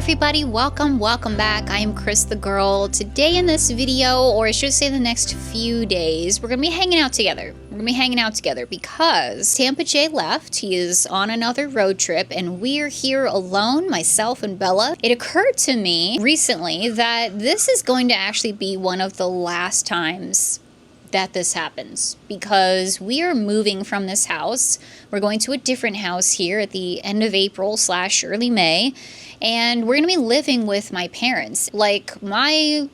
everybody, welcome back. I am Cris the Girl. Today in this video, or I should say the next few days, we're gonna be hanging out together. Because Tampa J left. He is on another road trip and we're here alone, myself and Bella. It occurred to me recently that this is going to actually be one of the last times that this happens, because we are moving from this house. We're going to a different house here at the end of April / early May, and we're gonna be living with my parents. Like, my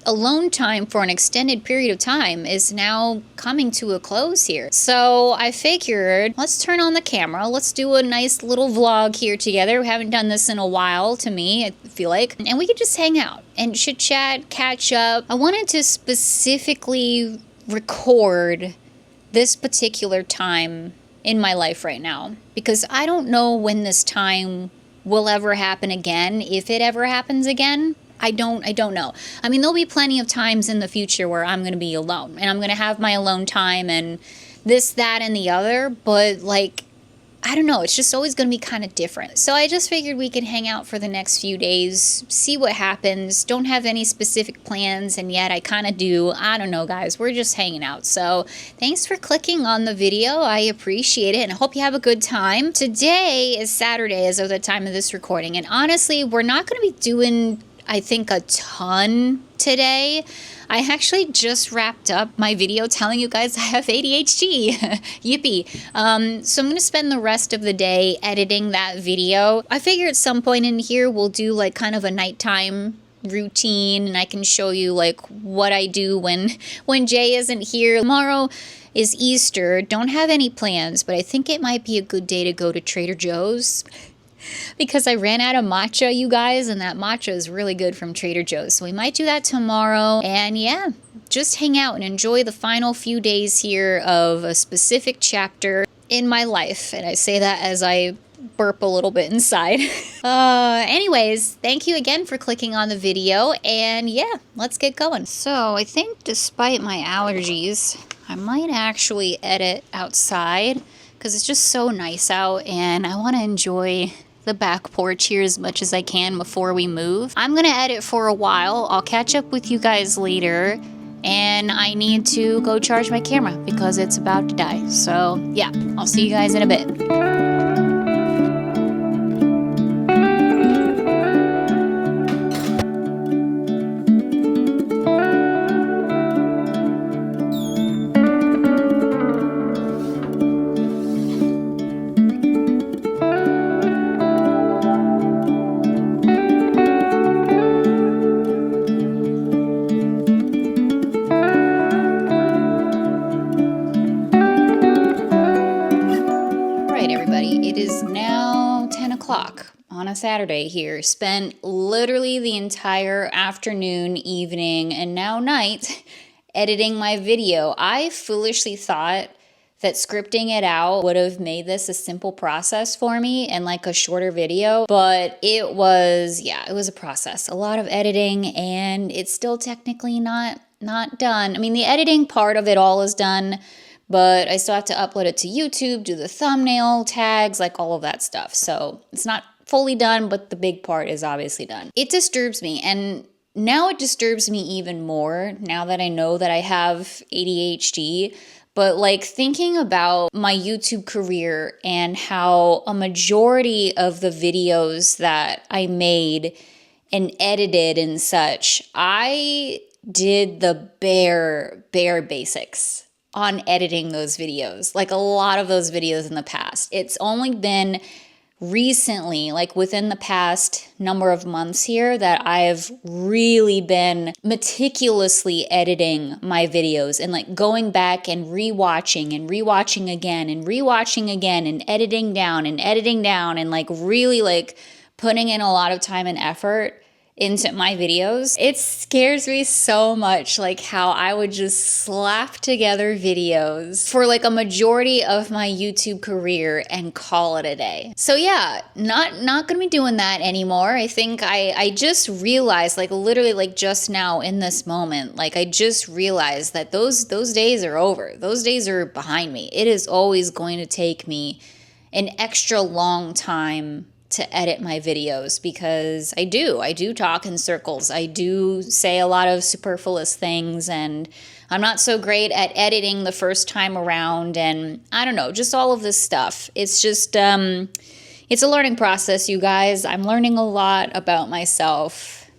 alone time for an extended period of time is now coming to a close here. So I figured, let's turn on the camera. Let's do a nice little vlog here together. We haven't done this in a while, to me, I feel like. And we could just hang out and chit chat, catch up. I wanted to specifically record this particular time in my life right now, because I don't know when this time will ever happen again, if it ever happens again. I don't know. I mean, there'll be plenty of times in the future where I'm going to be alone and I'm going to have my alone time and this, that, and the other, but like, I don't know, it's just always going to be kind of different. So I just figured we could hang out for the next few days, see what happens. Don't have any specific plans, and yet I kind of do. I don't know, guys. We're just hanging out. So thanks for clicking on the video. I appreciate it, and I hope you have a good time. Today is Saturday as of the time of this recording, and honestly, we're not going to be doing, I think, a ton today. I actually just wrapped up my video telling you guys I have ADHD. Yippee. So I'm going to spend the rest of the day editing that video. I figure at some point in here we'll do like kind of a nighttime routine, and I can show you like what I do when Jay isn't here. Tomorrow is Easter. Don't have any plans, but I think it might be a good day to go to Trader Joe's, because I ran out of matcha, you guys, and that matcha is really good from Trader Joe's. So we might do that tomorrow, and yeah, just hang out and enjoy the final few days here of a specific chapter in my life. And I say that as I burp a little bit inside. Anyways, thank you again for clicking on the video, and yeah, let's get going. So I think despite my allergies, I might actually edit outside, because it's just so nice out and I want to enjoy the back porch here as much as I can before we move. I'm gonna edit for a while. I'll catch up with you guys later, and I need to go charge my camera because it's about to die. So yeah, I'll see you guys in a bit. It is now 10 o'clock on a Saturday here. Spent literally the entire afternoon, evening, and now night editing my video. I foolishly thought that scripting it out would have made this a simple process for me and like a shorter video, but it was a process. A lot of editing, and it's still technically not done. I mean, the editing part of it all is done, but I still have to upload it to YouTube, do the thumbnail, tags, like all of that stuff. So it's not fully done, but the big part is obviously done. It disturbs me, and now it disturbs me even more now that I know that I have ADHD. But like, thinking about my YouTube career and how a majority of the videos that I made and edited and such, I did the bare basics on editing those videos, like a lot of those videos in the past. It's only been recently, like within the past number of months here, that I've really been meticulously editing my videos and like going back and rewatching again and editing down and like really like putting in a lot of time and effort into my videos. It scares me so much, like how I would just slap together videos for like a majority of my YouTube career and call it a day. So yeah, not gonna be doing that anymore. I think I just realized, like literally like just now in this moment, like I just realized that those days are over. Those days are behind me. It is always going to take me an extra long time to edit my videos because I do talk in circles. I do say a lot of superfluous things, and I'm not so great at editing the first time around, and I don't know, just all of this stuff. It's just, it's a learning process, you guys. I'm learning a lot about myself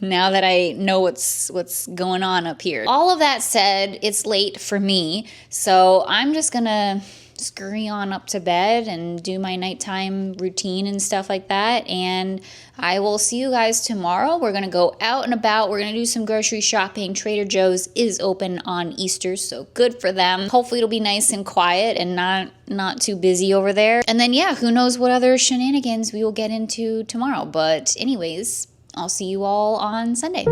now that I know what's going on up here. All of that said, it's late for me, so I'm just gonna scurry on up to bed and do my nighttime routine and stuff like that, and I will see you guys tomorrow. We're gonna go out and about. We're gonna do some grocery shopping. Trader Joe's is open on Easter, so good for them. Hopefully it'll be nice and quiet and not too busy over there. And then yeah, who knows what other shenanigans we will get into tomorrow. But anyways, I'll see you all on Sunday.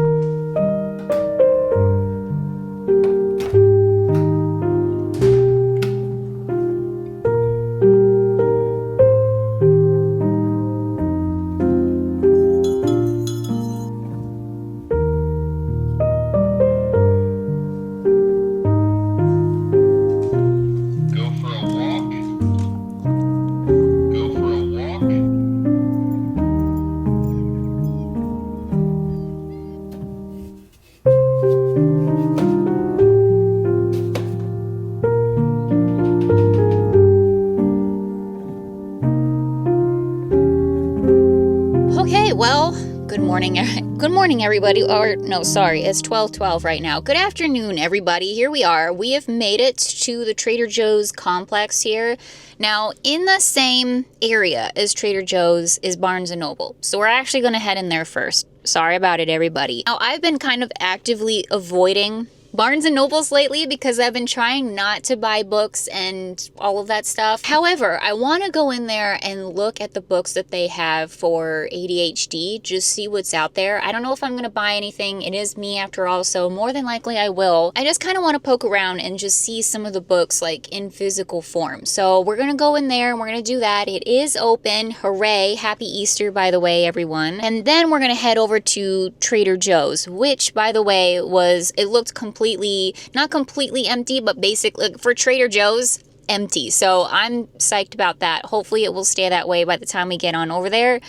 Well, good morning, everybody. Or no, sorry, it's 12:12 right now. Good afternoon, everybody. Here we are. We have made it to the Trader Joe's complex here. Now, in the same area as Trader Joe's is Barnes & Noble. So we're actually going to head in there first. Sorry about it, everybody. Now, I've been kind of actively avoiding Barnes & Nobles lately because I've been trying not to buy books and all of that stuff. However, I want to go in there and look at the books that they have for ADHD, just see what's out there. I don't know if I'm going to buy anything. It is me after all, so more than likely I will. I just kind of want to poke around and just see some of the books like in physical form. So we're going to go in there and we're going to do that. It is open. Hooray. Happy Easter, by the way, everyone. And then we're going to head over to Trader Joe's, which, by the way, it looked not completely empty, but basically for Trader Joe's, empty. So I'm psyched about that. Hopefully it will stay that way by the time we get on over there.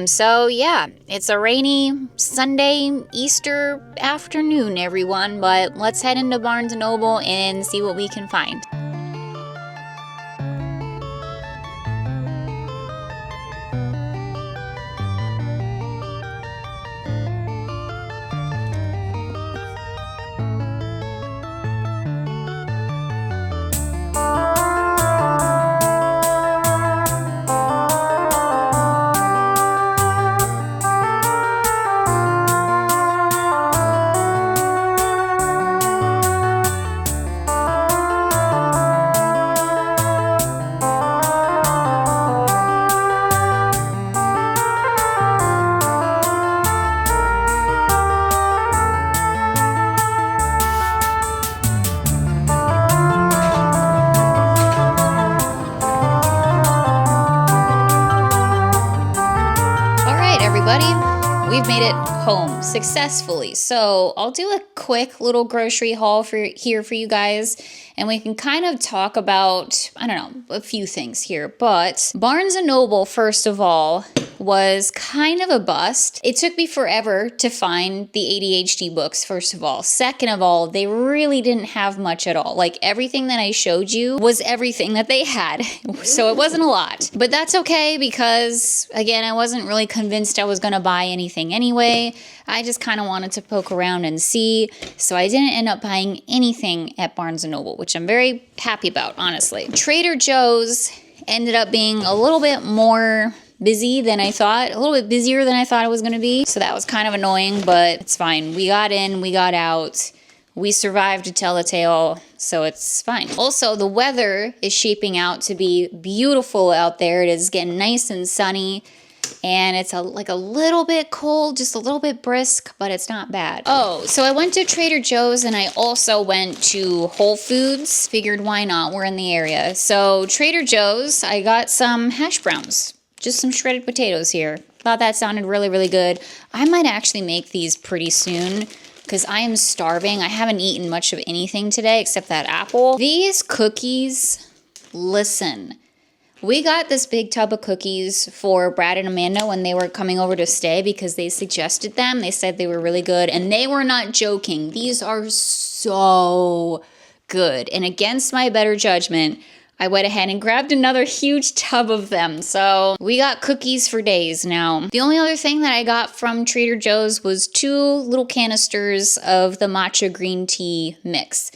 So yeah, it's a rainy Sunday Easter afternoon, everyone, but let's head into Barnes & Noble and see what we can find. We've made it home successfully. So I'll do a quick little grocery haul for you guys, and we can kind of talk about, I don't know, a few things here. But Barnes & Noble, first of all, was kind of a bust. It took me forever to find the ADHD books, first of all. Second of all, they really didn't have much at all. Like, everything that I showed you was everything that they had. So it wasn't a lot. But that's okay because, again, I wasn't really convinced I was going to buy anything anyway. I just kind of wanted to poke around and see. So I didn't end up buying anything at Barnes & Noble, which I'm very happy about, honestly. Trader Joe's ended up being a little bit more busy than I thought, a little bit busier than I thought it was going to be. So that was kind of annoying, but it's fine. We got in, we got out, we survived to tell the tale, so it's fine. Also, the weather is shaping out to be beautiful out there. It is getting nice and sunny, and it's like a little bit cold, just a little bit brisk, but it's not bad. Oh, so I went to Trader Joe's and I also went to Whole Foods. Figured why not, we're in the area. So Trader Joe's, I got some hash browns. Just some shredded potatoes here. Thought that sounded really, really good. I might actually make these pretty soon because I am starving. I haven't eaten much of anything today except that apple. These cookies, listen, We got this big tub of cookies for Brad and Amanda when they were coming over to stay because they suggested them. They said they were really good, and they were not joking. These are so good. And against my better judgment, I went ahead and grabbed another huge tub of them. So we got cookies for days now. The only other thing that I got from Trader Joe's was 2 little canisters of the matcha green tea mix.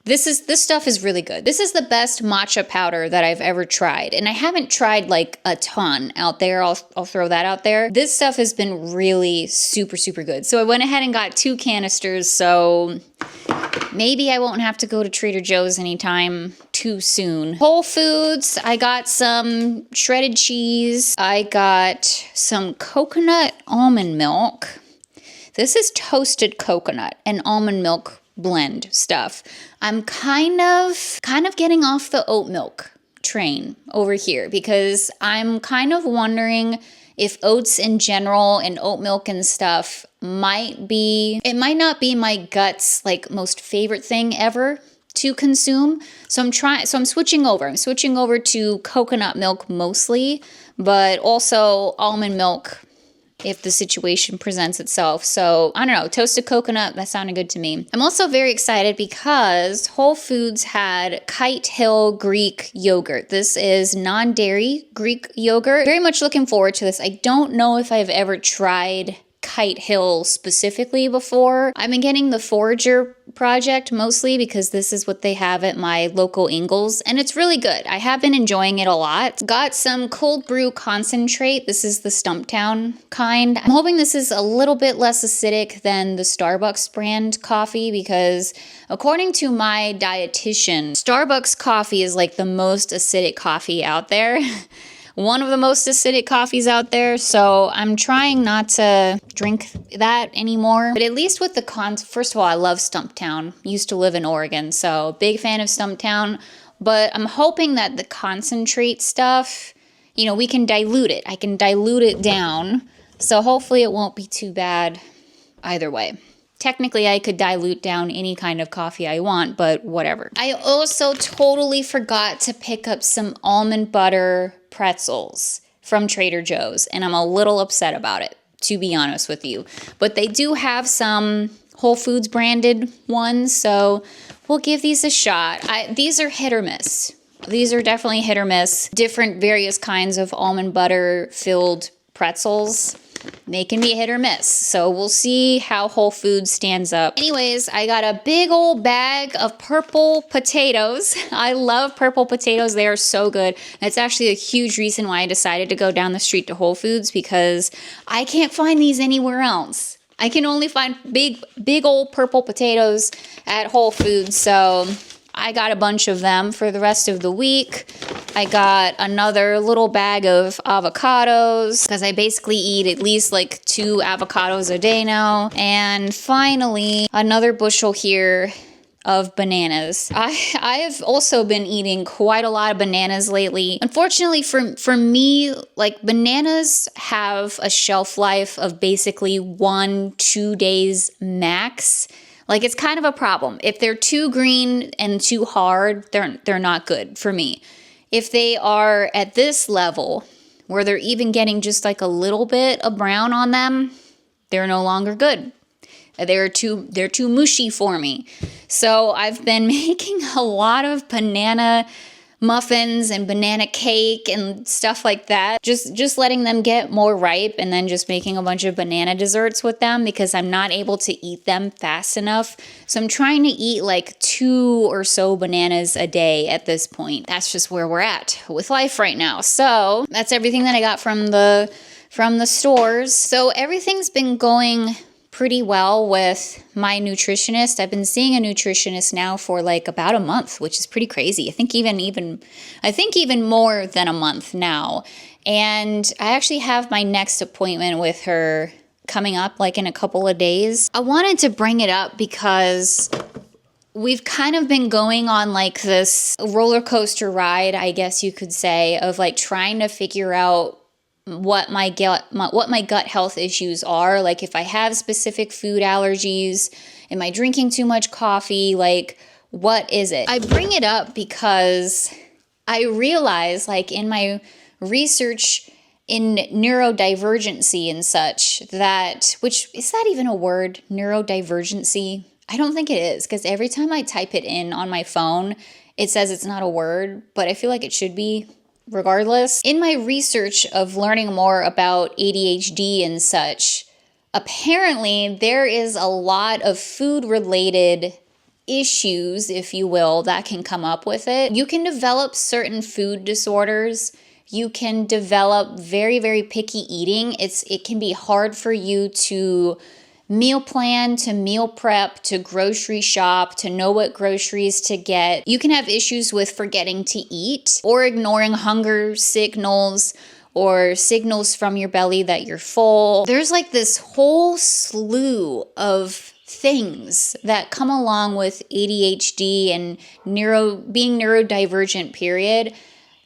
This stuff is really good. This is the best matcha powder that I've ever tried. And I haven't tried like a ton out there. I'll throw that out there. This stuff has been really super, super good. So I went ahead and got 2 canisters. So maybe I won't have to go to Trader Joe's anytime too soon. Whole Foods, I got some shredded cheese. I got some coconut almond milk. This is toasted coconut and almond milk blend stuff. I'm kind of getting off the oat milk train over here because I'm kind of wondering if oats in general and oat milk and stuff might not be my gut's like most favorite thing ever to consume. So I'm switching over. I'm switching over to coconut milk mostly, but also almond milk if the situation presents itself. So I don't know, toasted coconut, that sounded good to me. I'm also very excited because Whole Foods had Kite Hill Greek yogurt. This is non-dairy Greek yogurt. Very much looking forward to this. I don't know if I've ever tried Kite Hill specifically before. I've been getting the Forager project mostly because this is what they have at my local Ingles, and it's really good. I have been enjoying it a lot. Got some cold brew concentrate. This is the Stumptown kind. I'm hoping this is a little bit less acidic than the Starbucks brand coffee because according to my dietitian, Starbucks coffee is like the most acidic coffee out there. One of the most acidic coffees out there, so I'm trying not to drink that anymore. But at least with the first of all, I love Stumptown. Used to live in Oregon, so big fan of Stumptown. But I'm hoping that the concentrate stuff, you know, we can dilute it. I can dilute it down, so hopefully it won't be too bad either way. Technically, I could dilute down any kind of coffee I want, but whatever. I also totally forgot to pick up some almond butter pretzels from Trader Joe's, and I'm a little upset about it, to be honest with you. But they do have some Whole Foods branded ones, so we'll give these a shot. These are hit or miss. These are definitely hit or miss. Different various kinds of almond butter filled pretzels. They can be hit or miss. So we'll see how Whole Foods stands up. Anyways, I got a big old bag of purple potatoes. I love purple potatoes. They are so good. And it's actually a huge reason why I decided to go down the street to Whole Foods because I can't find these anywhere else. I can only find big old purple potatoes at Whole Foods. So I got a bunch of them for the rest of the week. I got another little bag of avocados because I basically eat at least like 2 avocados a day now. And finally, another bushel here of bananas. I have also been eating quite a lot of bananas lately. Unfortunately for me, like bananas have a shelf life of basically 1-2 days max. Like it's kind of a problem. If they're too green and too hard, they're not good for me. If they are at this level, where they're even getting just like a little bit of brown on them, they're no longer good. They're too mushy for me. So I've been making a lot of banana muffins and banana cake and stuff like that. Just letting them get more ripe and then just making a bunch of banana desserts with them because I'm not able to eat them fast enough. So I'm trying to eat like 2 or so bananas a day at this point. That's just where we're at with life right now. So that's everything that I got from the stores. So everything's been going pretty well with my nutritionist. I've been seeing a nutritionist now for like about a month, which is pretty crazy. I think even more than a month now. And I actually have my next appointment with her coming up like in a couple of days. I wanted to bring it up because we've kind of been going on like this roller coaster ride, I guess you could say, of like trying to figure out what my gut health issues are. Like if I have specific food allergies, am I drinking too much coffee? Like what is it? I bring it up because I realized, like, in my research in neurodivergency and such, that, which, is that even a word? Neurodivergency? I don't think it is, because every time I type it in on my phone, it says it's not a word, but I feel like it should be regardless. In my research of learning more about ADHD and such, apparently there is a lot of food-related issues, if you will, that can come up with it. You can develop certain food disorders. You can develop very, very picky eating. It can be hard for you to meal plan, to meal prep, to grocery shop, to know what groceries to get. You can have issues with forgetting to eat or ignoring hunger signals or signals from your belly that you're full. There's like this whole slew of things that come along with ADHD and being neurodivergent, period,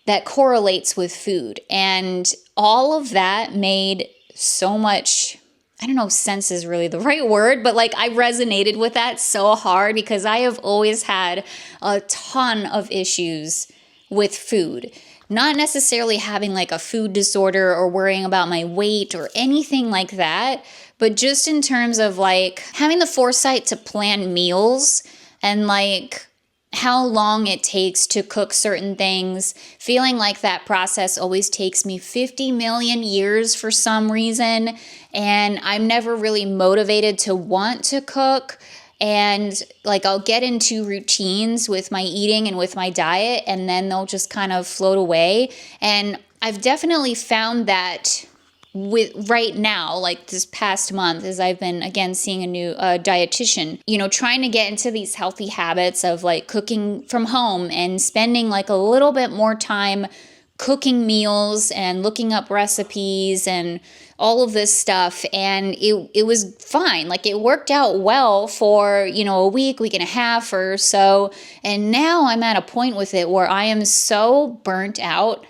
that correlates with food. And all of that made so much, I don't know if sense is really the right word, but like I resonated with that so hard because I have always had a ton of issues with food. Not necessarily having like a food disorder or worrying about my weight or anything like that, but just in terms of like having the foresight to plan meals and like how long it takes to cook certain things, feeling like that process always takes me 50 million years for some reason, and I'm never really motivated to want to cook. And like I'll get into routines with my eating and with my diet, and then they'll just kind of float away. And I've definitely found that with right now, like this past month, as I've been again seeing a new dietitian, trying to get into these healthy habits of like cooking from home and spending like a little bit more time cooking meals and looking up recipes and all of this stuff. And it was fine. Like it worked out well for, a week and a half or so. And now I'm at a point with it where I am so burnt out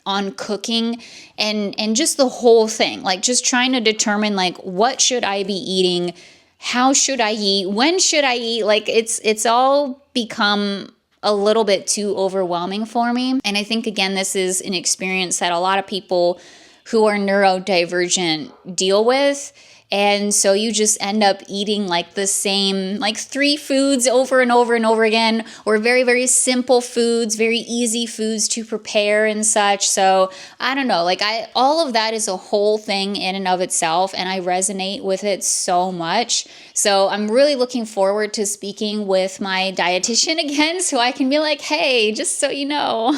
on cooking and just the whole thing, like just trying to determine like what should I be eating, how should I eat, when should I eat, like it's all become a little bit too overwhelming for me. And I think again this is an experience that a lot of people who are neurodivergent deal with. And so you just end up eating like the same, like 3 foods over and over and over again, or very, very simple foods, very easy foods to prepare and such. So I don't know, like all of that is a whole thing in and of itself, and I resonate with it so much. So I'm really looking forward to speaking with my dietitian again, so I can be like, hey, just so you know,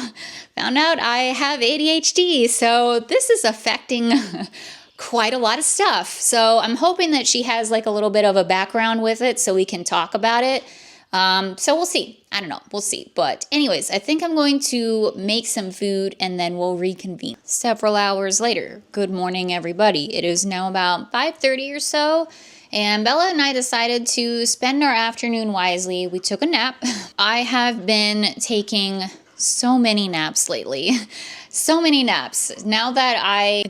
found out I have ADHD. So this is affecting quite a lot of stuff. So I'm hoping that she has like a little bit of a background with it so we can talk about it. So we'll see. I don't know. We'll see. But anyways, I think I'm going to make some food and then we'll reconvene. Several hours later. Good morning, everybody. It is now about 5:30 or so. And Bella and I decided to spend our afternoon wisely. We took a nap. I have been taking so many naps lately. So many naps. Now that I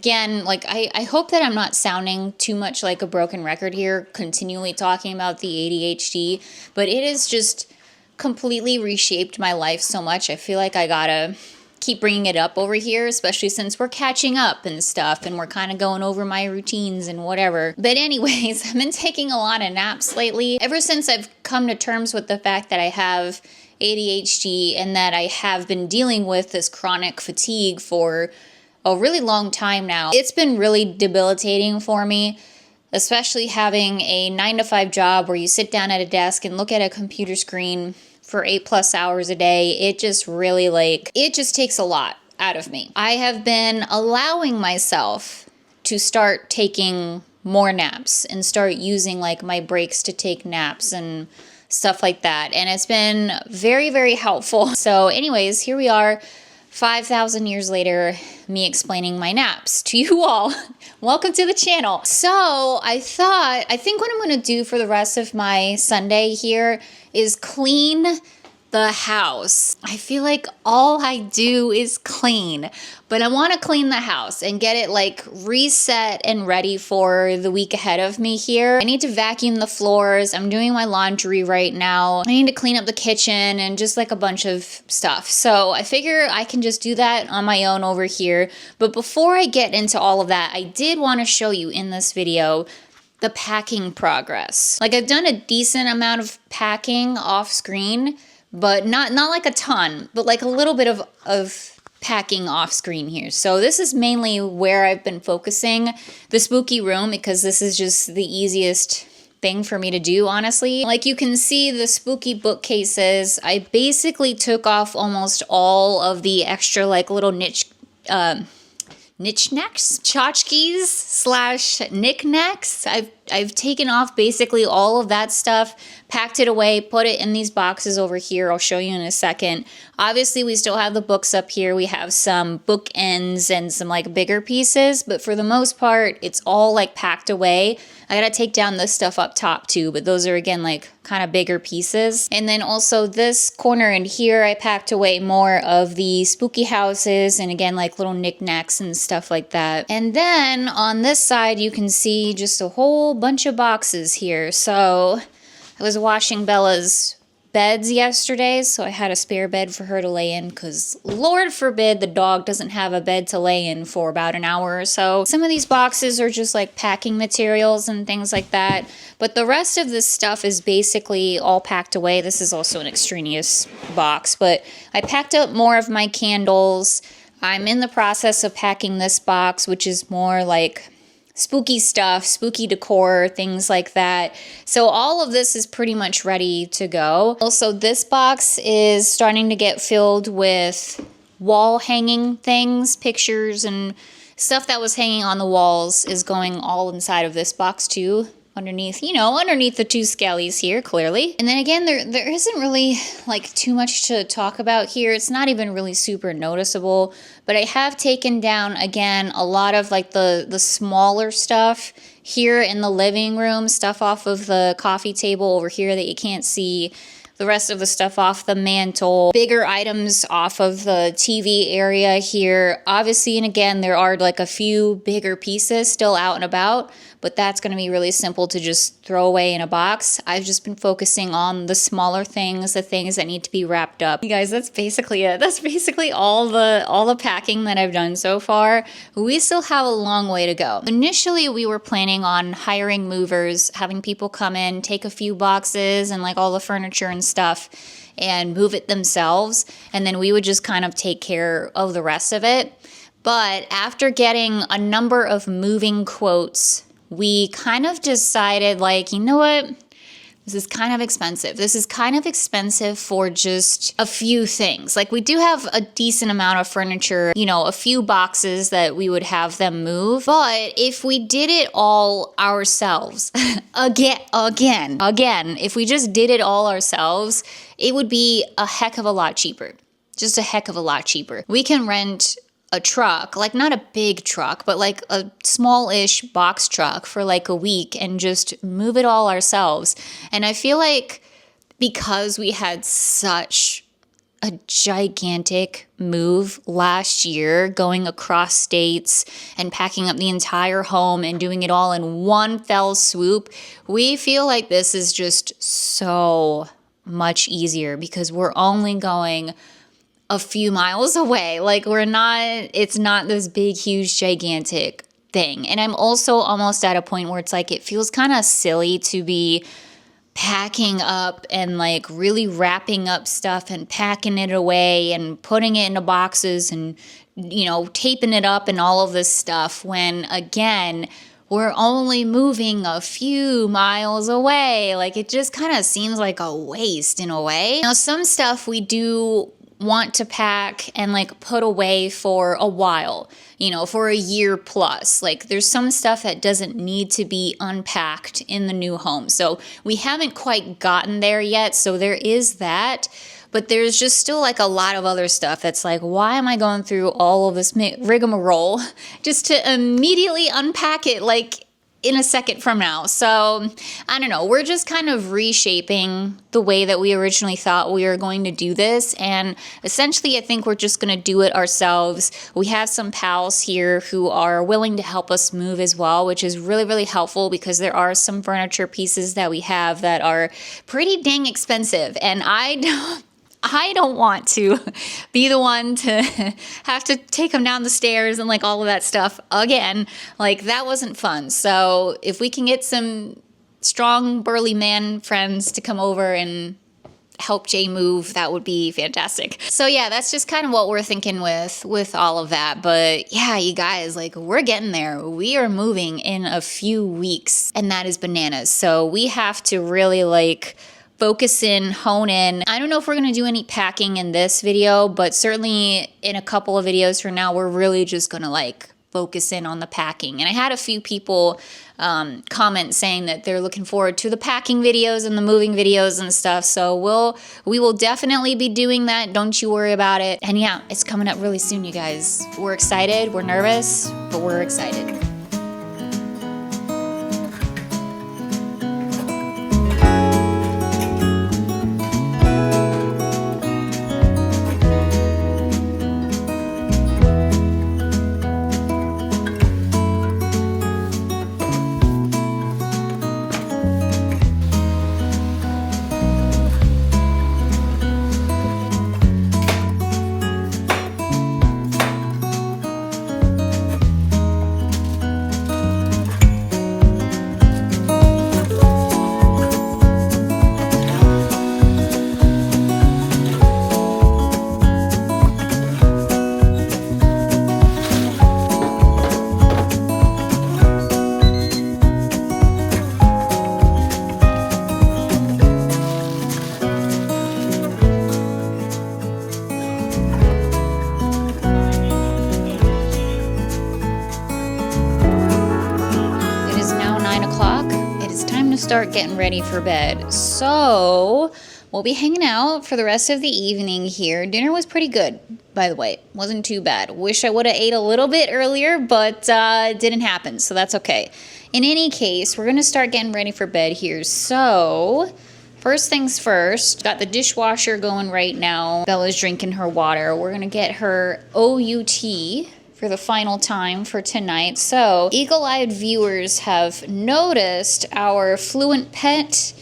hope that I'm not sounding too much like a broken record here, continually talking about the ADHD, but it has just completely reshaped my life so much. I feel like I gotta keep bringing it up over here, especially since we're catching up and stuff, and we're kind of going over my routines and whatever. But anyways, I've been taking a lot of naps lately. Ever since I've come to terms with the fact that I have ADHD and that I have been dealing with this chronic fatigue for a really long time now. It's been really debilitating for me, especially having a 9-to-5 job where you sit down at a desk and look at a computer screen for 8+ hours a day. It just really it just takes a lot out of me. I have been allowing myself to start taking more naps and start using like my breaks to take naps and stuff like that. And it's been very, very helpful. So anyways, here we are 5,000 years later, me explaining my naps to you all. Welcome to the channel. So I think what I'm going to do for the rest of my Sunday here is clean the house. I feel like all I do is clean, but I want to clean the house and get it like reset and ready for the week ahead of me here. I need to vacuum the floors. I'm doing my laundry right now. I need to clean up the kitchen and just like a bunch of stuff. So I figure I can just do that on my own over here. But before I get into all of that, I did want to show you in this video the packing progress. Like I've done a decent amount of packing off screen, but not like a ton, but like a little bit of packing off screen here. So this is mainly where I've been focusing the spooky room, because this is just the easiest thing for me to do, honestly. Like you can see the spooky bookcases, I basically took off almost all of the extra like little knickknacks, tchotchkes slash knickknacks. I've taken off basically all of that stuff, packed it away, put it in these boxes over here. I'll show you in a second. Obviously, we still have the books up here. We have some bookends and some like bigger pieces, but for the most part, it's all like packed away. I gotta take down this stuff up top too, but those are again like kind of bigger pieces. And then also this corner in here, I packed away more of the spooky houses and again like little knickknacks and stuff like that. And then on this side, you can see just a whole bunch of boxes here. So I was washing Bella's beds yesterday, so I had a spare bed for her to lay in because Lord forbid the dog doesn't have a bed to lay in for about an hour or so. Some of these boxes are just like packing materials and things like that, but the rest of this stuff is basically all packed away. This is also an extraneous box, but I packed up more of my candles. I'm in the process of packing this box, which is more like spooky stuff, spooky decor, things like that. So all of this is pretty much ready to go. Also, this box is starting to get filled with wall hanging things, pictures and stuff that was hanging on the walls is going all inside of this box too. Underneath, you know, underneath the two skellies here, clearly. And then again, there isn't really like too much to talk about here. It's not even really super noticeable, but I have taken down again a lot of like the smaller stuff here in the living room, stuff off of the coffee table over here that you can't see. The rest of the stuff off the mantle, bigger items off of the TV area here. Obviously, and again, there are like a few bigger pieces still out and about, but that's going to be really simple to just throw away in a box. I've just been focusing on the smaller things, the things that need to be wrapped up. You guys, that's basically it. That's basically all the packing that I've done so far. We still have a long way to go. Initially, we were planning on hiring movers, having people come in, take a few boxes and like all the furniture and stuff and move it themselves, and then we would just kind of take care of the rest of it. But after getting a number of moving quotes, we kind of decided, like, you know what? This is kind of expensive. This is kind of expensive for just a few things. Like, we do have a decent amount of furniture, you know, a few boxes that we would have them move. But if we did it all ourselves, again, if we just did it all ourselves, it would be a heck of a lot cheaper. Just a heck of a lot cheaper. We can rent a truck, like not a big truck, but like a small-ish box truck for like a week and just move it all ourselves. And I feel like because we had such a gigantic move last year, going across states and packing up the entire home and doing it all in one fell swoop, we feel like this is just so much easier because we're only going a few miles away. Like it's not this big, huge, gigantic thing. And I'm also almost at a point where it's like, it feels kind of silly to be packing up and like really wrapping up stuff and packing it away and putting it into boxes and, you know, taping it up and all of this stuff when, again, we're only moving a few miles away. Like, it just kind of seems like a waste in a way. Now, some stuff we do want to pack and like put away for a while, you know, for a year plus. Like, there's some stuff that doesn't need to be unpacked in the new home. So we haven't quite gotten there yet. So there is that. But there's just still like a lot of other stuff that's like, why am I going through all of this rigmarole just to immediately unpack it? Like, in a second from now. So I don't know. We're just kind of reshaping the way that we originally thought we were going to do this. And essentially, I think we're just going to do it ourselves. We have some pals here who are willing to help us move as well, which is really, really helpful because there are some furniture pieces that we have that are pretty dang expensive. And I don't want to be the one to have to take them down the stairs and like all of that stuff again. Like that wasn't fun. So if we can get some strong burly man friends to come over and help Jay move, that would be fantastic. So yeah, that's just kind of what we're thinking with all of that. But yeah, you guys, like we're getting there. We are moving in a few weeks and that is bananas. So we have to really like focus in, hone in. I don't know if we're gonna do any packing in this video, but certainly in a couple of videos from now, we're really just gonna like focus in on the packing. And I had a few people comment saying that they're looking forward to the packing videos and the moving videos and stuff. So we will definitely be doing that. Don't you worry about it. And yeah, it's coming up really soon, you guys. We're excited, we're nervous, but we're excited. Start getting ready for bed. So we'll be hanging out for the rest of the evening here. Dinner was pretty good, by the way. Wasn't too bad. Wish I would have ate a little bit earlier, but it didn't happen, so that's okay. In any case, we're gonna start getting ready for bed here. So first things first, got the dishwasher going right now. Bella's drinking her water. We're gonna get her OUT for the final time for tonight. So eagle-eyed viewers have noticed our Fluent Pet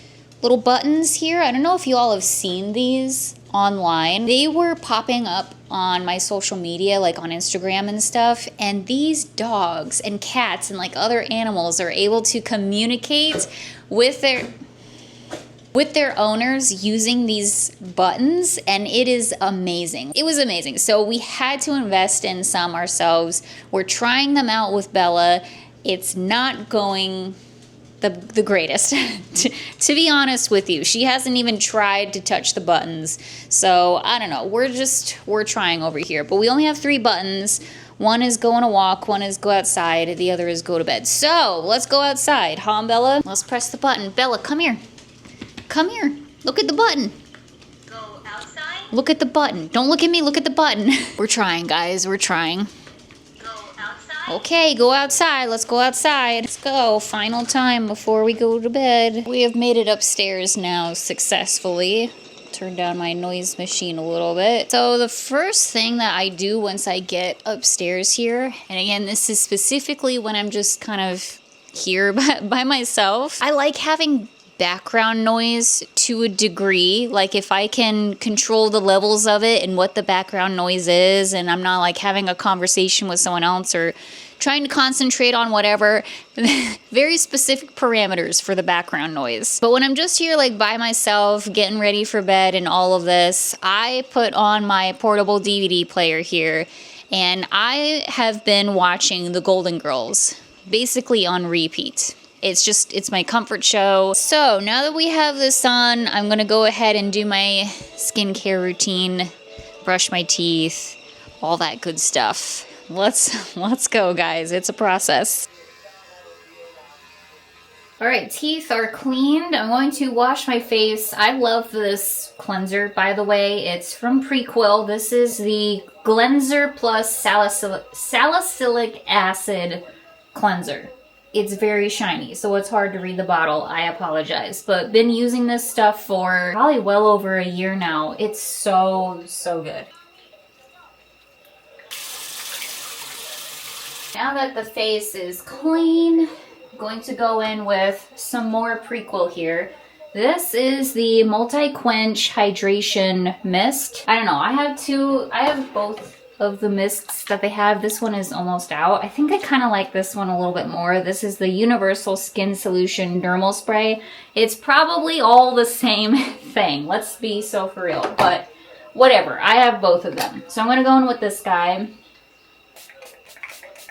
little buttons here. I don't know if you all have seen these online. They were popping up on my social media, like on Instagram and stuff, and these dogs and cats and like other animals are able to communicate with their owners using these buttons, and it is amazing. It was amazing. So we had to invest in some ourselves. We're trying them out with Bella. It's not going the greatest, to be honest with you. She hasn't even tried to touch the buttons. So I don't know. We're trying over here, but we only have 3 buttons. One is go on a walk, one is go outside, the other is go to bed. So let's go outside, huh, Bella? Let's press the button. Bella, come here. Come here. Look at the button. Go outside? Look at the button. Don't look at me. Look at the button. We're trying, guys. We're trying. Go outside? Okay, go outside. Let's go outside. Let's go. Final time before we go to bed. We have made it upstairs now successfully. Turn down my noise machine a little bit. So the first thing that I do once I get upstairs here, and again, this is specifically when I'm just kind of here by myself, I like having background noise to a degree. Like if I can control the levels of it and what the background noise is, and I'm not like having a conversation with someone else or trying to concentrate on whatever, very specific parameters for the background noise. But when I'm just here like by myself, getting ready for bed and all of this, I put on my portable DVD player here, and I have been watching The Golden Girls, basically on repeat. It's my comfort show. So now that we have this on, I'm gonna go ahead and do my skincare routine, brush my teeth, all that good stuff. Let's go, guys. It's a process. All right, teeth are cleaned. I'm going to wash my face. I love this cleanser, by the way. It's from Prequel. This is the Cleanser Plus Salicylic Acid Cleanser. it's very shiny, so it's hard to read the bottle. I apologize. But been using this stuff for probably well over a year now. It's so, so good. Now that the face is clean, I'm going to go in with some more Prequel here. This is the Multi-Quench Hydration Mist. I don't know, I have both of the mists that they have. This one is almost out. I think I kind of like this one a little bit more. This is the Universal Skin Solution Dermal Spray. It's probably all the same thing. Let's be so for real, but whatever. I have both of them. So I'm gonna go in with this guy.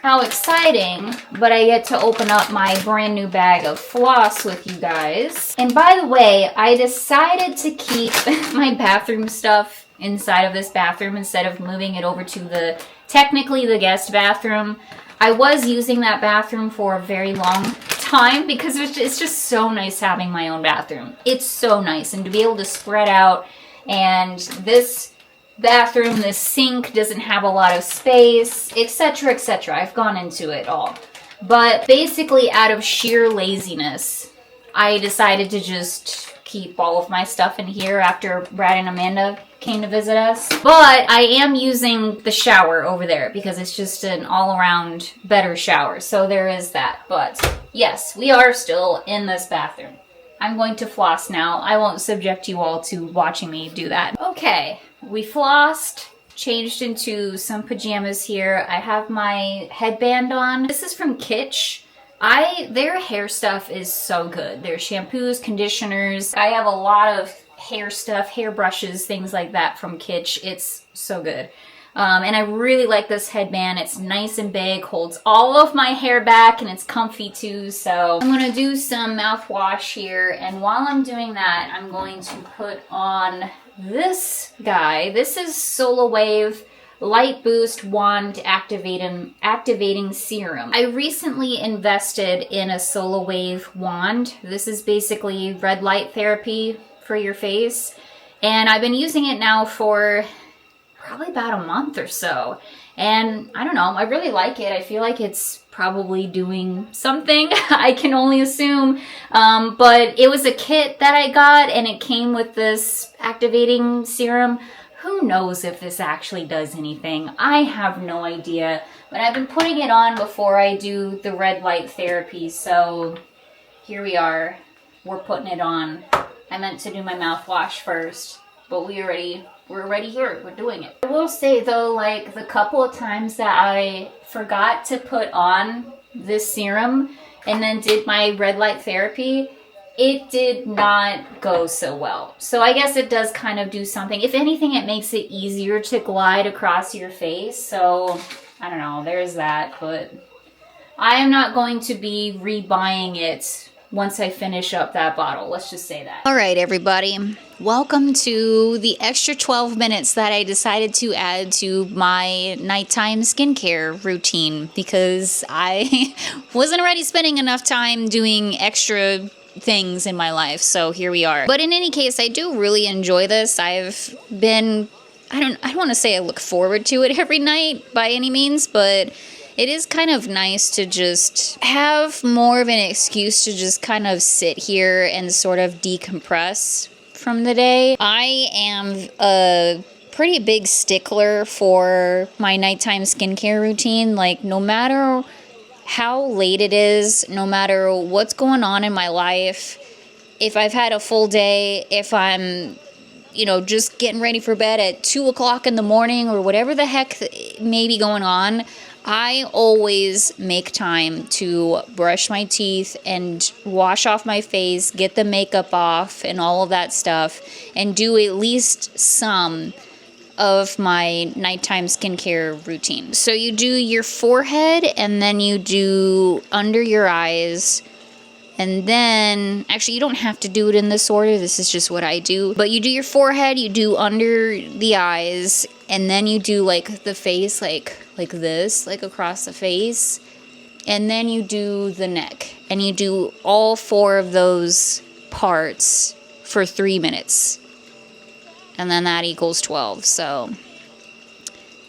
How exciting, but I get to open up my brand new bag of floss with you guys. And by the way, I decided to keep my bathroom stuff inside of this bathroom instead of moving it over to technically the guest bathroom. I was using that bathroom for a very long time because it's just so nice having my own bathroom. It's so nice, and to be able to spread out, and this bathroom, this sink doesn't have a lot of space, etc., etc. I've gone into it all. But basically, out of sheer laziness, I decided to just keep all of my stuff in here after Brad and Amanda came to visit us. But I am using the shower over there because it's just an all-around better shower. So there is that. But yes, we are still in this bathroom. I'm going to floss now. I won't subject you all to watching me do that. Okay, we flossed, changed into some pajamas here. I have my headband on. This is from Kitsch. Their hair stuff is so good. Their shampoos, conditioners. I have a lot of hair stuff, hair brushes, things like that from Kitsch. It's so good. And I really like this headband. It's nice and big, holds all of my hair back, and it's comfy too. So I'm going to do some mouthwash here. And while I'm doing that, I'm going to put on this guy. This is Solar Wave Light Boost Wand Activating Serum. I recently invested in a Solar Wave wand. This is basically red light therapy for your face. And I've been using it now for probably about a month or so. And I don't know, I really like it. I feel like it's probably doing something. I can only assume. But it was a kit that I got, and it came with this activating serum. Who knows if this actually does anything? I have no idea. But I've been putting it on before I do the red light therapy. So here we are. We're putting it on. I meant to do my mouthwash first, but we're already here. We're doing it. I will say though, like the couple of times that I forgot to put on this serum and then did my red light therapy, it did not go so well. So I guess it does kind of do something. If anything, it makes it easier to glide across your face. So I don't know, there's that. But I am not going to be rebuying it once I finish up that bottle. Let's just say that. All right, everybody. Welcome to the extra 12 minutes that I decided to add to my nighttime skincare routine because I wasn't already spending enough time doing extra things in my life. So here we are. But in any case, I do really enjoy this. I've been, I don't want to say I look forward to it every night by any means, but it is kind of nice to just have more of an excuse to just kind of sit here and sort of decompress from the day. I am a pretty big stickler for my nighttime skincare routine. Like, no matter how late it is, no matter what's going on in my life, if I've had a full day, if I'm, just getting ready for bed at 2 o'clock in the morning or whatever the heck may be going on, I always make time to brush my teeth and wash off my face, get the makeup off and all of that stuff, and do at least some of my nighttime skincare routine. So you do your forehead, and then you do under your eyes, and then, actually you don't have to do it in this order, this is just what I do, but you do your forehead, you do under the eyes, and then you do like the face, like this, like across the face, and then you do the neck, and you do all 4 of those parts for 3 minutes, and then that equals 12. So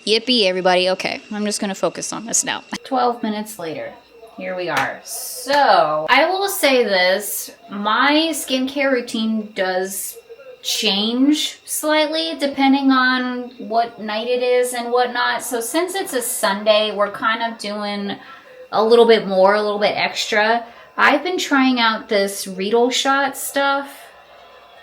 yippee, everybody. Okay, I'm just gonna focus on this now. 12 minutes later, here we are. So I will say this, my skincare routine does change slightly depending on what night it is and whatnot. So since it's a Sunday, we're kind of doing a little bit more, a little bit extra. I've been trying out this Riedel shot stuff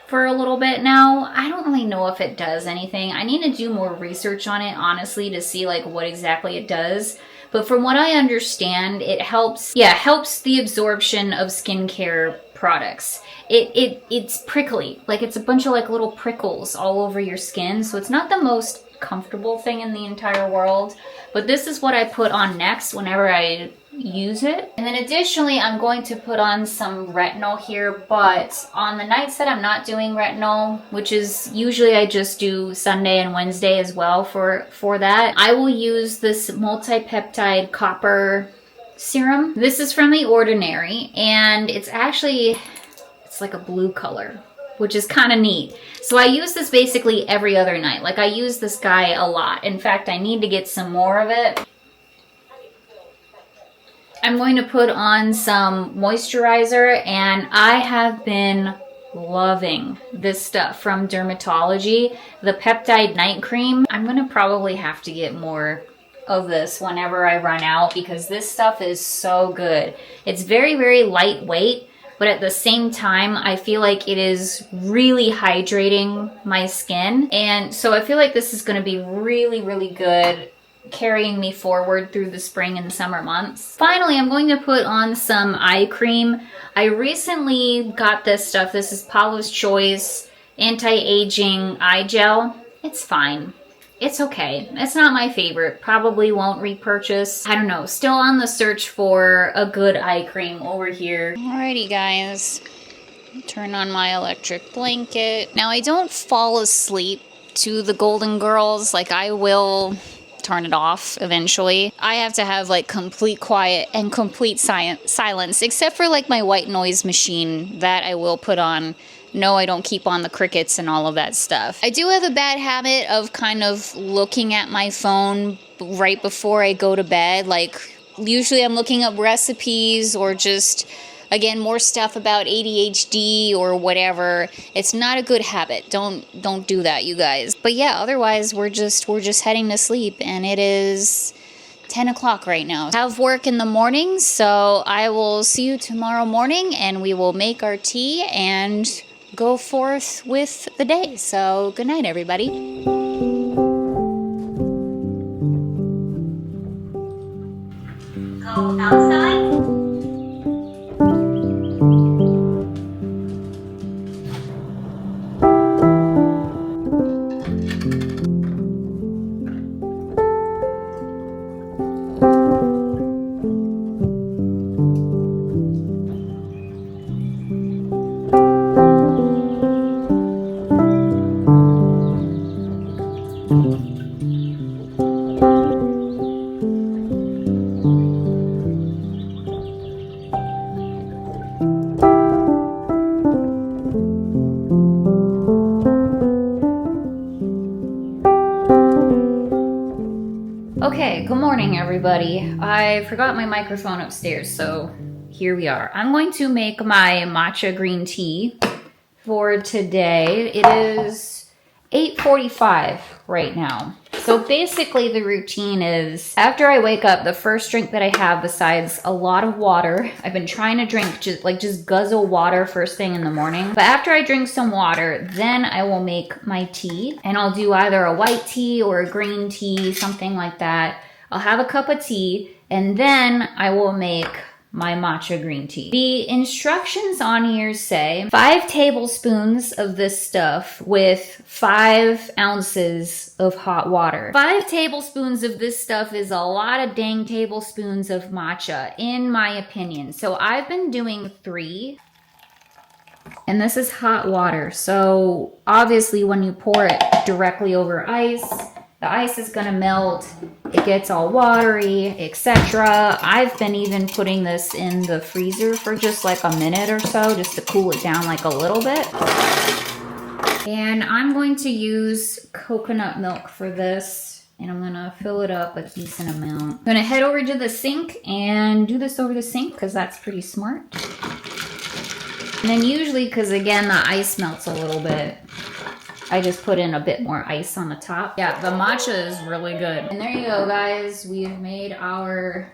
for a little bit now. I don't really know if it does anything. I need to do more research on it, honestly, to see like what exactly it does. But from what I understand, it helps the absorption of skincare products. It's prickly, like it's a bunch of like little prickles all over your skin. So it's not the most comfortable thing in the entire world, but this is what I put on next whenever I use it. And then additionally, I'm going to put on some retinol here, but on the nights that I'm not doing retinol, which is usually I just do Sunday and Wednesday as well for that, I will use this multi-peptide copper serum. This is from The Ordinary, and it's like a blue color, which is kind of neat. So I use this basically every other night. Like I use this guy a lot. In fact, I need to get some more of it. I'm going to put on some moisturizer, and I have been loving this stuff from Dermatology, the Peptide Night Cream. I'm going to probably have to get more of this whenever I run out because this stuff is so good. It's very, very lightweight, but at the same time, I feel like it is really hydrating my skin. And so I feel like this is going to be really, really good, carrying me forward through the spring and summer months. Finally, I'm going to put on some eye cream. I recently got this stuff. This is Paula's Choice Anti-Aging Eye Gel. It's fine. It's okay. It's not my favorite. Probably won't repurchase. I don't know. Still on the search for a good eye cream over here. Alrighty, guys. Turn on my electric blanket. Now, I don't fall asleep to the Golden Girls. Like, I will turn it off eventually. I have to have like complete quiet and complete silence, except for like my white noise machine that I will put on. No, I don't keep on the crickets and all of that stuff. I do have a bad habit of kind of looking at my phone right before I go to bed. Like usually I'm looking up recipes or just, again, more stuff about ADHD or whatever. It's not a good habit. Don't do that, you guys. But yeah, otherwise we're just heading to sleep, and it is 10 o'clock right now. I have work in the morning, so I will see you tomorrow morning, and we will make our tea and go forth with the day. So good night, everybody. Go outside. Okay, good morning, everybody. I forgot my microphone upstairs, so here we are. I'm going to make my matcha green tea for today. It is 8:45 right now. So basically the routine is after I wake up, the first drink that I have besides a lot of water, I've been trying to drink just guzzle water first thing in the morning. But after I drink some water, then I will make my tea, and I'll do either a white tea or a green tea, something like that. I'll have a cup of tea, and then I will make my matcha green tea. The instructions on here say 5 tablespoons of this stuff with 5 ounces of hot water. 5 tablespoons of this stuff is a lot of dang tablespoons of matcha, in my opinion. So I've been doing 3. And this is hot water. So obviously when you pour it directly over ice, the ice is gonna melt, it gets all watery, etc. I've been even putting this in the freezer for just like a minute or so, just to cool it down like a little bit. And I'm going to use coconut milk for this. And I'm gonna fill it up a decent amount. I'm gonna head over to the sink and do this over the sink because that's pretty smart. And then usually, because again, the ice melts a little bit, I just put in a bit more ice on the top. Yeah, the matcha is really good. And there you go, guys. We've made our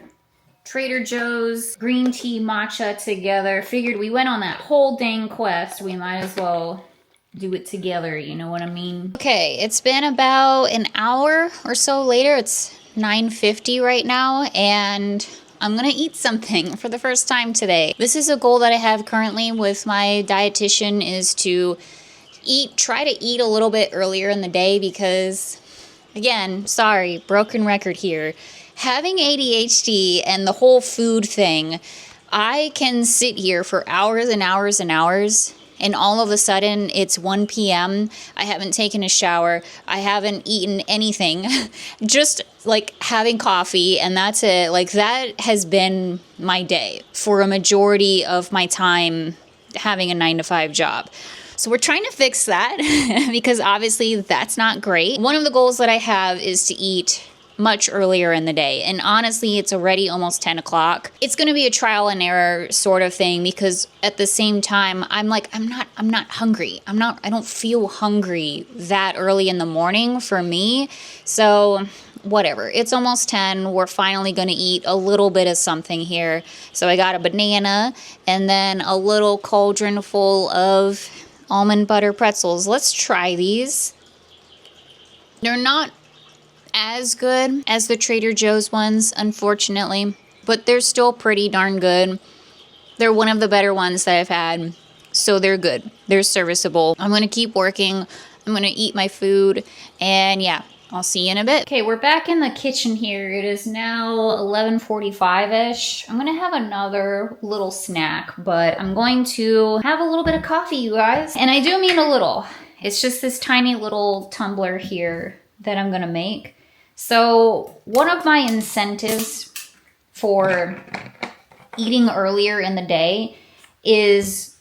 Trader Joe's green tea matcha together. Figured we went on that whole dang quest. We might as well do it together, you know what I mean? Okay, it's been about an hour or so later. It's 9:50 right now, and I'm gonna eat something for the first time today. This is a goal that I have currently with my dietitian, is to try to eat a little bit earlier in the day because, again, sorry, broken record here. Having ADHD and the whole food thing, I can sit here for hours and hours and hours, and all of a sudden it's 1 p.m. I haven't taken a shower. I haven't eaten anything. Just like having coffee, and that's it. Like, that has been my day for a majority of my time having a 9-to-5 job. So we're trying to fix that because obviously that's not great. One of the goals that I have is to eat much earlier in the day. And honestly, it's already almost 10 o'clock. It's going to be a trial and error sort of thing because at the same time, I'm like, I'm not hungry. I don't feel hungry that early in the morning for me. So whatever. It's almost 10. We're finally going to eat a little bit of something here. So I got a banana and then a little cauldron full of almond butter pretzels. Let's try these. They're not as good as the Trader Joe's ones, unfortunately, but they're still pretty darn good. They're one of the better ones that I've had, so they're good. They're serviceable. I'm gonna keep working. I'm gonna eat my food, and yeah, I'll see you in a bit. Okay, we're back in the kitchen here. It is now 11:45-ish. I'm gonna have another little snack, but I'm going to have a little bit of coffee, you guys. And I do mean a little. It's just this tiny little tumbler here that I'm gonna make. So one of my incentives for eating earlier in the day is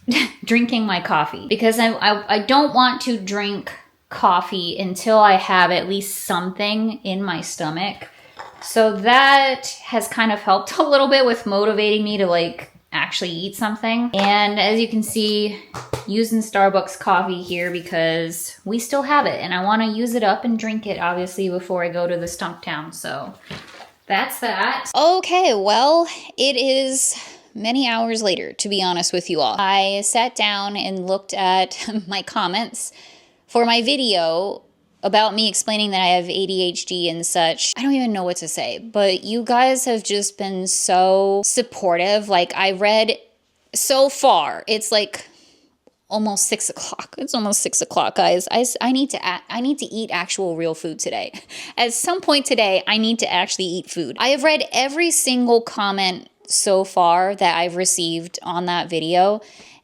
drinking my coffee, because I don't want to drink coffee until I have at least something in my stomach. So that has kind of helped a little bit with motivating me to like actually eat something. And as you can see, using Starbucks coffee here because we still have it and I want to use it up and drink it obviously before I go to the Stumptown. So that's that. Okay, well, it is many hours later, to be honest with you all. I sat down and looked at my comments for my video about me explaining that I have ADHD and such. I don't even know what to say, but you guys have just been so supportive. Like, I read so far, it's like almost 6 o'clock. It's almost 6 o'clock, guys. I need to eat actual real food today. At some point today, I need to actually eat food. I have read every single comment so far that I've received on that video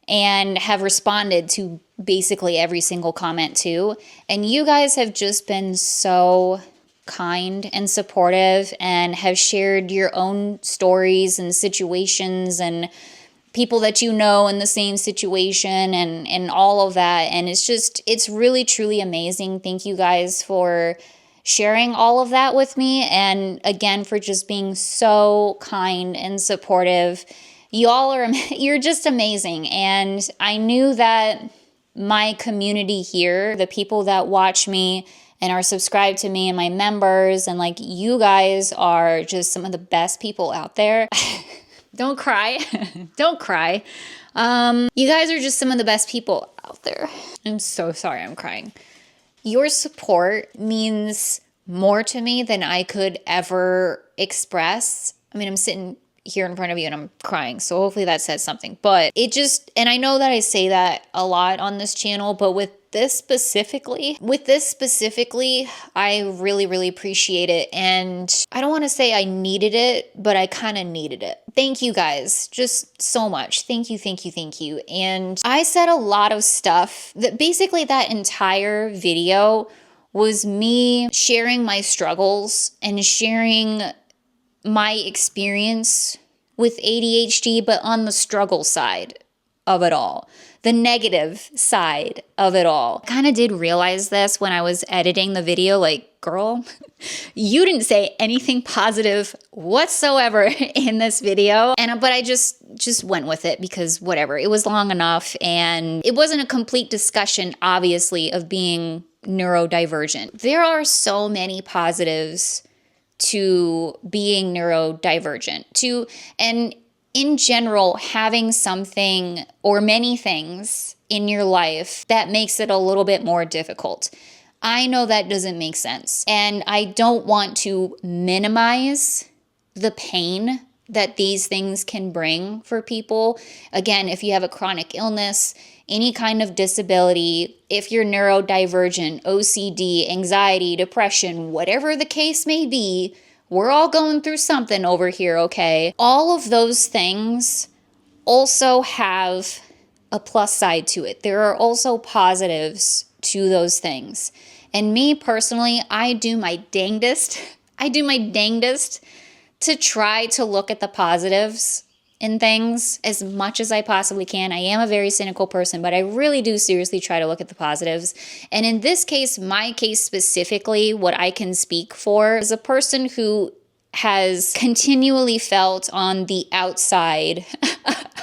and have responded to basically every single comment too. And you guys have just been so kind and supportive and have shared your own stories and situations and people that you know in the same situation and all of that. And it's really, truly amazing. Thank you guys for sharing all of that with me. And again, for just being so kind and supportive. You're just amazing. And I knew that my community here, the people that watch me and are subscribed to me and my members, and like, you guys are just some of the best people out there. Don't cry. Don't cry. You guys are just some of the best people out there. I'm so sorry I'm crying. Your support means more to me than I could ever express. I mean, I'm sitting here in front of you and I'm crying, so hopefully that says something. But and I know that I say that a lot on this channel, but with this specifically, I really, really appreciate it. And I don't want to say I needed it, but I kind of needed it. Thank you guys just so much. Thank you, thank you, thank you. And I said a lot of stuff that basically that entire video was me sharing my struggles and sharing my experience with ADHD, but on the struggle side. of it all, the negative side of it all. I kind of did realize this when I was editing the video, like, girl, you didn't say anything positive whatsoever in this video. But I just went with it because whatever, it was long enough, and it wasn't a complete discussion, obviously, of being neurodivergent. There are so many positives to being neurodivergent, and in general, having something or many things in your life that makes it a little bit more difficult. I know that doesn't make sense, and I don't want to minimize the pain that these things can bring for people. Again, if you have a chronic illness, any kind of disability, if you're neurodivergent, OCD, anxiety, depression, whatever the case may be, we're all going through something over here, okay? All of those things also have a plus side to it. There are also positives to those things. And me personally, I do my dangdest to try to look at the positives in things as much as I possibly can. I am a very cynical person, but I really do seriously try to look at the positives. And in this case, my case specifically, what I can speak for is a person who has continually felt on the outside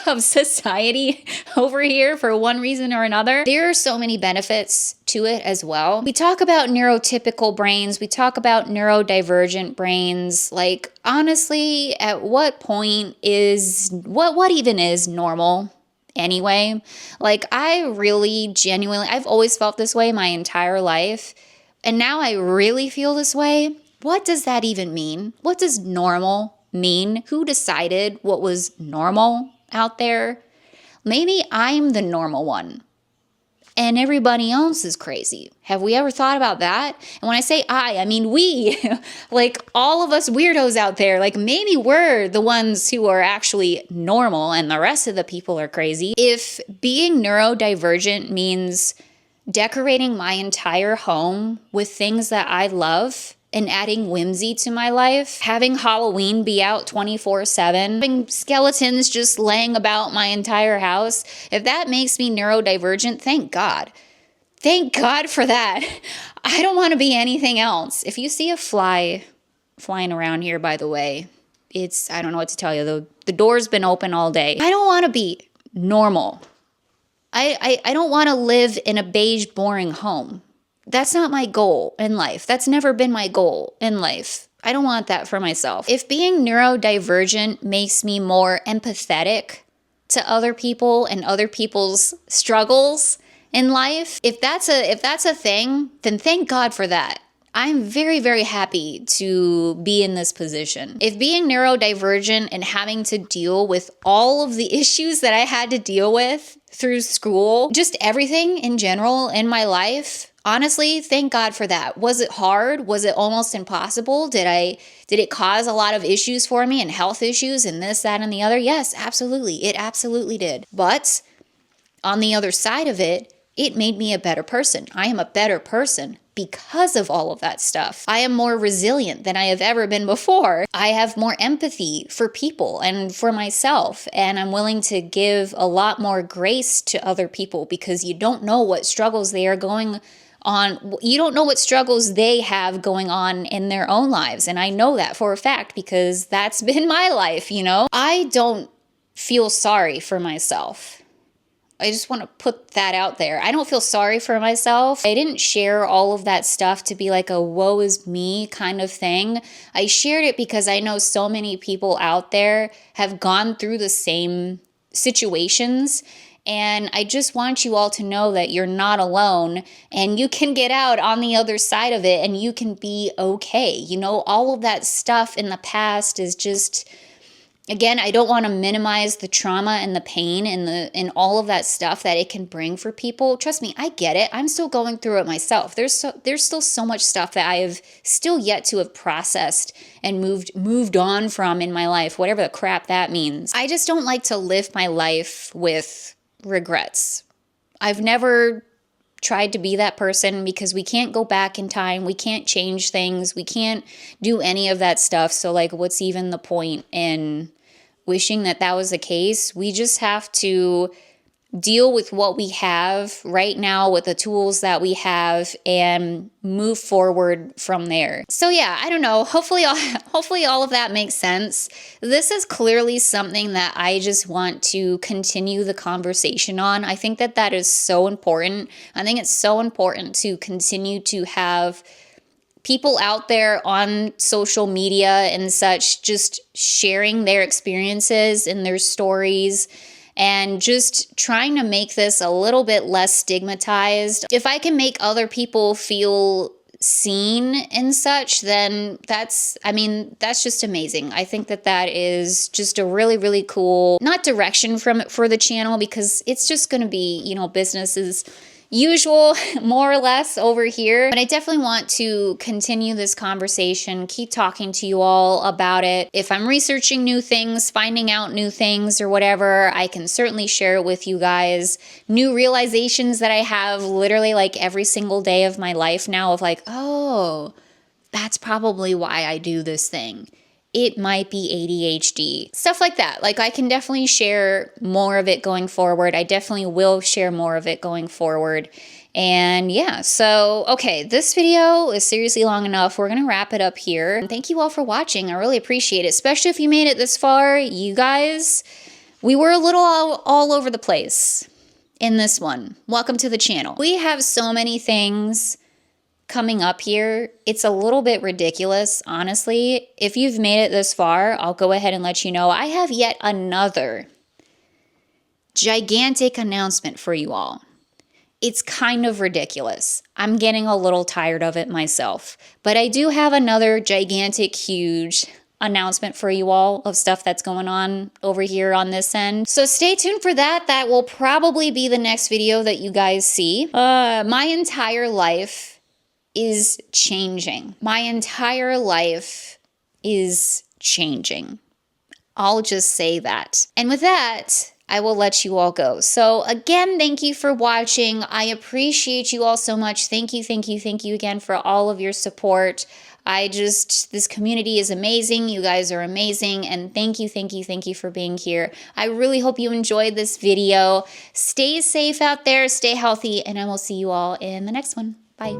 of society over here for one reason or another. There are so many benefits to it as well. We talk about neurotypical brains, we talk about neurodivergent brains. Like, honestly, at what point is what even is normal anyway? Like, I really genuinely, I've always felt this way my entire life, and now I really feel this way. What does that even mean? What does normal mean? Who decided what was normal out there? Maybe I'm the normal one and everybody else is crazy. Have we ever thought about that? And when I say I mean we, like all of us weirdos out there, like maybe we're the ones who are actually normal and the rest of the people are crazy. If being neurodivergent means decorating my entire home with things that I love and adding whimsy to my life, having Halloween be out 24/7, having skeletons just laying about my entire house, if that makes me neurodivergent, thank God. Thank God for that. I don't want to be anything else. If you see a fly flying around here, by the way, I don't know what to tell you. The door's been open all day. I don't want to be normal. I don't want to live in a beige, boring home. That's not my goal in life. That's never been my goal in life. I don't want that for myself. If being neurodivergent makes me more empathetic to other people and other people's struggles in life, if that's a thing, then thank God for that. I'm very, very happy to be in this position. If being neurodivergent and having to deal with all of the issues that I had to deal with through school, just everything in general in my life, honestly, thank God for that. Was it hard? Was it almost impossible? Did it cause a lot of issues for me and health issues and this, that, and the other? Yes, absolutely. It absolutely did. But on the other side of it, it made me a better person. I am a better person because of all of that stuff. I am more resilient than I have ever been before. I have more empathy for people and for myself, and I'm willing to give a lot more grace to other people because you don't know what struggles they are going on. You don't know what struggles they have going on in their own lives, and I know that for a fact because that's been my life, you know? I don't feel sorry for myself. I just want to put that out there. I don't feel sorry for myself. I didn't share all of that stuff to be like a woe is me kind of thing. I shared it because I know so many people out there have gone through the same situations. And I just want you all to know that you're not alone and you can get out on the other side of it and you can be okay. You know, all of that stuff in the past is just... Again, I don't want to minimize the trauma and the pain and all of that stuff that it can bring for people. Trust me, I get it. I'm still going through it myself. There's still so much stuff that I have still yet to have processed and moved on from in my life, whatever the crap that means. I just don't like to live my life with regrets. I've never tried to be that person because we can't go back in time. We can't change things. We can't do any of that stuff. So like, what's even the point in wishing that that was the case? We just have to deal with what we have right now with the tools that we have and move forward from there. So yeah, I don't know. Hopefully all of that makes sense. This is clearly something that I just want to continue the conversation on. I think that that is so important. I think it's so important to continue to have people out there on social media and such just sharing their experiences and their stories and just trying to make this a little bit less stigmatized. If I can make other people feel seen and such, then that's just amazing. I think that that is just a really, really cool, not direction for the channel, because it's just going to be, you know, business as usual, more or less over here. But I definitely want to continue this conversation, keep talking to you all about it. If I'm researching new things, finding out new things or whatever, I can certainly share it with you guys. New realizations that I have literally like every single day of my life now of like, oh, that's probably why I do this thing. It might be ADHD. Stuff like that. Like, I can definitely share more of it going forward. I definitely will share more of it going forward. And yeah, so, okay, this video is seriously long enough. We're gonna wrap it up here. And thank you all for watching. I really appreciate it, especially if you made it this far. You guys, we were a little all over the place in this one. Welcome to the channel. We have so many things coming up here. It's a little bit ridiculous, honestly. If you've made it this far, I'll go ahead and let you know I have yet another gigantic announcement for you all. It's kind of ridiculous. I'm getting a little tired of it myself, but I do have another gigantic, huge announcement for you all of stuff that's going on over here on this end. So stay tuned for that. That will probably be the next video that you guys see. My entire life is changing. My entire life is changing. I'll just say that. And with that, I will let you all go. So again, thank you for watching. I appreciate you all so much. Thank you, thank you, thank you again for all of your support. This community is amazing. You guys are amazing. And thank you, thank you, thank you for being here. I really hope you enjoyed this video. Stay safe out there, stay healthy, and I will see you all in the next one. Bye.